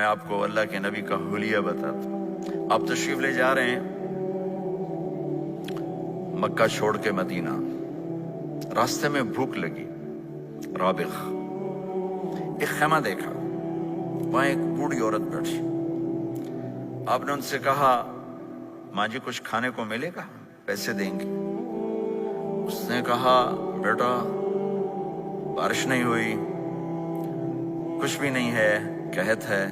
میں آپ کو اللہ کے نبی کا حلیہ بتاتا ہوں۔ آپ تشریف لے جا رہے ہیں مکہ چھوڑ کے مدینہ، راستے میں بھوک لگی، رابغ ایک خیمہ دیکھا، وہاں ایک بوڑھی عورت بیٹھی۔ آپ نے ان سے کہا ماں جی کچھ کھانے کو ملے گا، پیسے دیں گے؟ اس نے کہا بیٹا بارش نہیں ہوئی، کچھ بھی نہیں ہے، قحط ہے،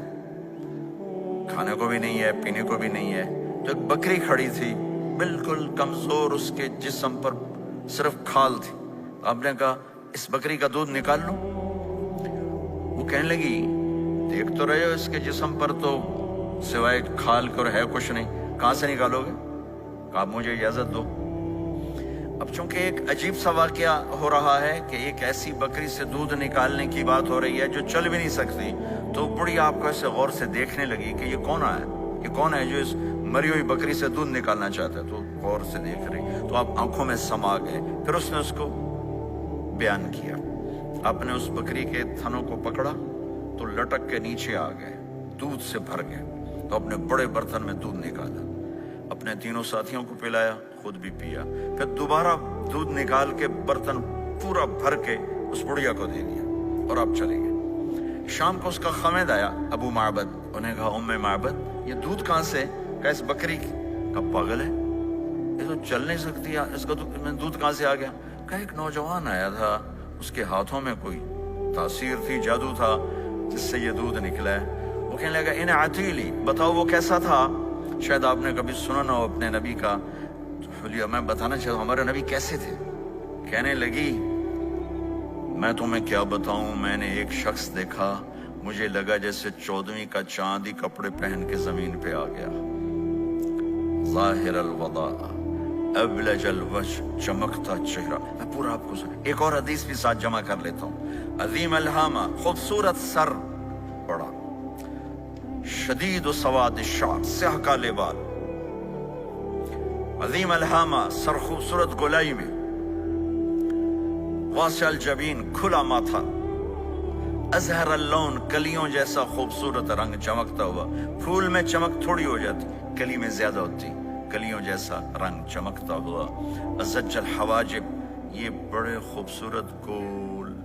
کھانے کو بھی نہیں ہے، پینے کو بھی نہیں ہے۔ تو ایک بکری کھڑی تھی بالکل کمزور، اس کے جسم پر صرف کھال تھی۔ آپ نے کہا اس بکری کا دودھ نکال لو؟ وہ کہنے لگی دیکھ تو رہے ہو اس کے جسم پر تو سوائے کھال کر ہے کچھ نہیں، کہاں سے نکالو گے؟ کہا مجھے اجازت دو۔ اب چونکہ ایک عجیب سا واقعہ ہو رہا ہے کہ ایک ایسی بکری سے دودھ نکالنے کی بات ہو رہی ہے جو چل بھی نہیں سکتی، تو بڑی آپ کو ایسے غور سے دیکھنے لگی کہ یہ کون ہے، یہ کون ہے جو اس مری ہوئی بکری سے دودھ نکالنا چاہتا ہے؟ تو غور سے دیکھ رہی، تو آپ آنکھوں میں سما گئے۔ پھر اس نے اس کو بیان کیا۔ آپ نے اس بکری کے تھنوں کو پکڑا تو لٹک کے نیچے آ گئے، دودھ سے بھر گئے۔ تو اپنے بڑے برتن میں دودھ نکالا، اپنے تینوں ساتھیوں کو پلایا، خود بھی پیا، پھر دوبارہ دودھ نکال کے برتن پورا بھر کے اس بڑھیا کو دے دیا اور آپ چلے گئے۔ شام کو اس کا خامد آیا، ابو معبد، انہیں کہا ام معبد یہ دودھ کہاں سے؟ کہا اس بکری کی۔ کہا پاگل ہے، یہ تو چل نہیں سکتی، اس کا دودھ کہاں سے آ گیا؟ کہا ایک نوجوان آیا تھا، اس کے ہاتھوں میں کوئی تاثیر تھی، جادو تھا، جس سے یہ دودھ نکلا ہے۔ وہ کہنے لگا ان عتیلی، بتاؤ وہ کیسا تھا؟ شاید آپ نے کبھی سنا نہ ہو اپنے نبی کا حلیہ، میں بتانا چاہتا ہوں ہمارے نبی کیسے تھے۔ کہنے لگی میں تمہیں کیا بتاؤں، میں نے ایک شخص دیکھا، مجھے لگا جیسے 14ویں کا چاند ہی کپڑے پہن کے زمین پہ آ گیا، ظاہر الوضاء ابلج الوجه، چمکتا چہرہ۔ میں پورا آپ کو ایک اور حدیث بھی ساتھ جمع کر لیتا ہوں۔ عظیم الہامہ، خوبصورت سر، بڑا شدید و سواد الشعر، سیاہ کالے بال، عظیم الہامہ، سر خوبصورت گولائی میں، واسع الجبین، کھلا ماتھا، ازہر اللون، کلیوں جیسا خوبصورت رنگ، چمکتا ہوا۔ پھول میں چمک تھوڑی ہو جاتی، کلی میں زیادہ ہوتی، کلیوں جیسا رنگ، چمکتا ہوا۔ ازج الحواجب، یہ بڑے خوبصورت گول،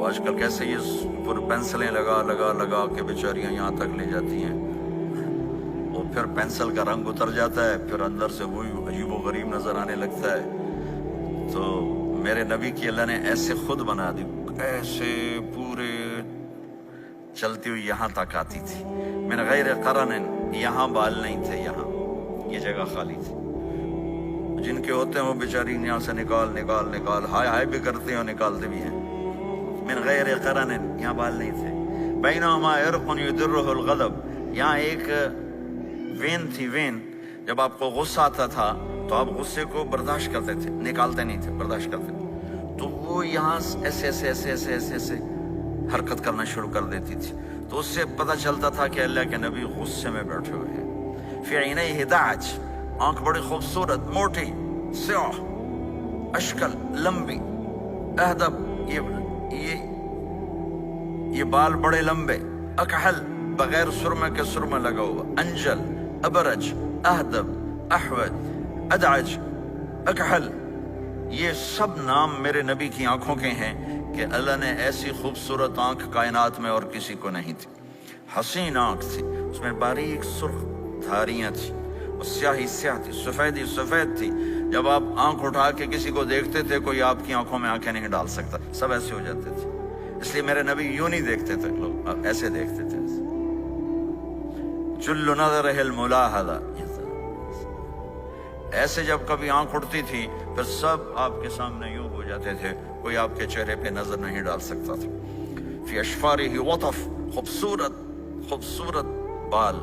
آج کل کیسے یہ اوپر پینسلیں لگا لگا لگا کے بیچاریاں یہاں تک لے جاتی ہیں، اور پھر پینسل کا رنگ اتر جاتا ہے، پھر اندر سے وہی عجیب و غریب نظر آنے لگتا ہے۔ تو میرے نبی کی اللہ نے ایسے خود بنا دی، ایسے پورے چلتی ہوئی یہاں تک آتی تھی، من غیر قرن، یہاں بال نہیں تھے، یہاں یہ جگہ خالی تھی۔ جن کے ہوتے ہیں وہ بیچاری یہاں سے نکال نکال نکال، ہائے ہائے بھی کرتے ہیں اور نکالتے بھی ہیں۔ من غیر قرن، یہاں بال نہیں تھے۔ بینہما عرق یدرہ الغضب، یہاں ایک وین تھی، وین، جب آپ کو غصہ آتا تھا تو آپ غصے کو برداشت کرتے تھے، نکالتے نہیں تھے، برداشت کرتے تھے، تو وہ یہاں ایسے ایسے ایسے ایسے ایسے ایسے حرکت کرنا شروع کر دیتی تھی، تو اس سے پتہ چلتا تھا کہ اللہ کے نبی غصے میں بیٹھے ہوئے ہیں۔ فی عینیہ دعج، آنکھ بڑی خوبصورت، موٹی، سیاہ، اشکل، لمبی، اہدب، یہ بال بڑے لمبے، اکحل، بغیر سرمے کے سرمہ لگا ہوا، انجل، ابرج، اہدب، احوج، ادعج، اکحل، یہ سب نام میرے نبی کی آنکھوں کے ہیں کہ اللہ نے ایسی خوبصورت آنکھ کائنات میں اور کسی کو نہیں تھی۔ حسین آنکھ تھی، اس میں باریک سرخ دھاریاں تھی، اور سیاہی سیاہ تھی، سفیدی سفید تھی۔ جب آپ آنکھ اٹھا کے کسی کو دیکھتے تھے، کوئی آپ کی آنکھوں میں آنکھیں نہیں ڈال سکتا، سب ایسے ہو جاتے تھے۔ اس لیے میرے نبی یوں نہیں دیکھتے تھے، لوگ ایسے دیکھتے تھے۔ جل نظرہ الملاحظہ، ایسے جب کبھی آنکھ اٹھتی تھی پھر سب آپ کے سامنے یوں ہو جاتے تھے، کوئی آپ کے چہرے پہ نظر نہیں ڈال سکتا تھا۔ فی اشفارہ وطف، خوبصورت خوبصورت بال،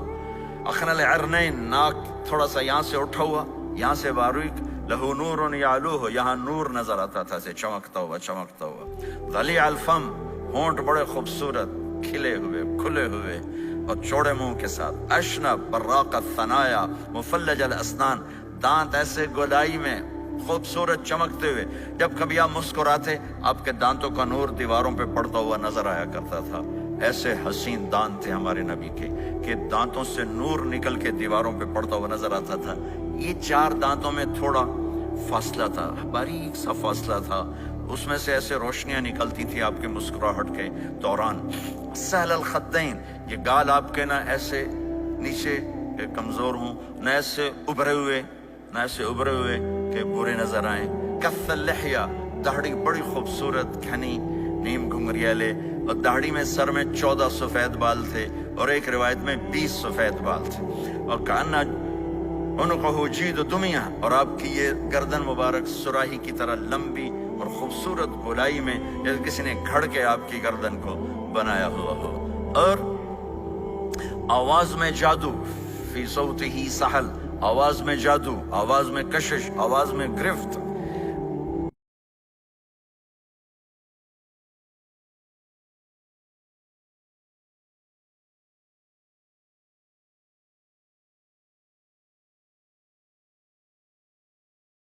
اخن العرنین، ناک تھوڑا سا یہاں سے اٹھا ہوا، یہاں سے باریک، لہو نور یعلوہ، یہاں نور نظر آتا تھا، سے چمکتا ہوا چمکتا ہوا۔ ضلیع الفم، ہونٹ بڑے خوبصورت، کھلے ہوئے کھلے ہوئے اور چوڑے منہ کے ساتھ۔ اشنب براق الثنایا، مفلج الاسنان، دانت ایسے گولائی میں خوبصورت چمکتے ہوئے، جب کبھی آپ مسکراتے آپ کے دانتوں کا نور دیواروں پہ پڑتا ہوا نظر آیا کرتا تھا۔ ایسے حسین دانت تھے ہمارے نبی کے کہ دانتوں سے نور نکل کے دیواروں پہ پڑتا ہوا نظر آتا تھا. یہ 4 دانتوں میں تھوڑا فاصلہ تھا، باریک سا فاصلہ تھا، اس میں سے ایسے روشنیاں نکلتی تھی آپ کے مسکراہٹ کے دوران. سہل الخدین، یہ گال آپ کے نہ ایسے نیچے کمزور ہوں، نہ ایسے ابھرے ہوئے کہ برے نظر آئیں. کف اللحیہ، داڑھی بڑی خوبصورت گھنی نیم گھنگریالے، اور داڑھی میں سر میں 14 سفید بال تھے اور ایک روایت میں 20 سفید بال تھے. اور کانا عنقہ جید دمیہ، اور آپ کی یہ گردن مبارک سراہی کی طرح لمبی اور خوبصورت گولائی میں، جیسے کسی نے گھڑ کے آپ کی گردن کو بنایا ہوا ہو. اور آواز میں جادو، فی صوتہ سحل، آواز میں جادو، آواز میں کشش، آواز میں گرفت.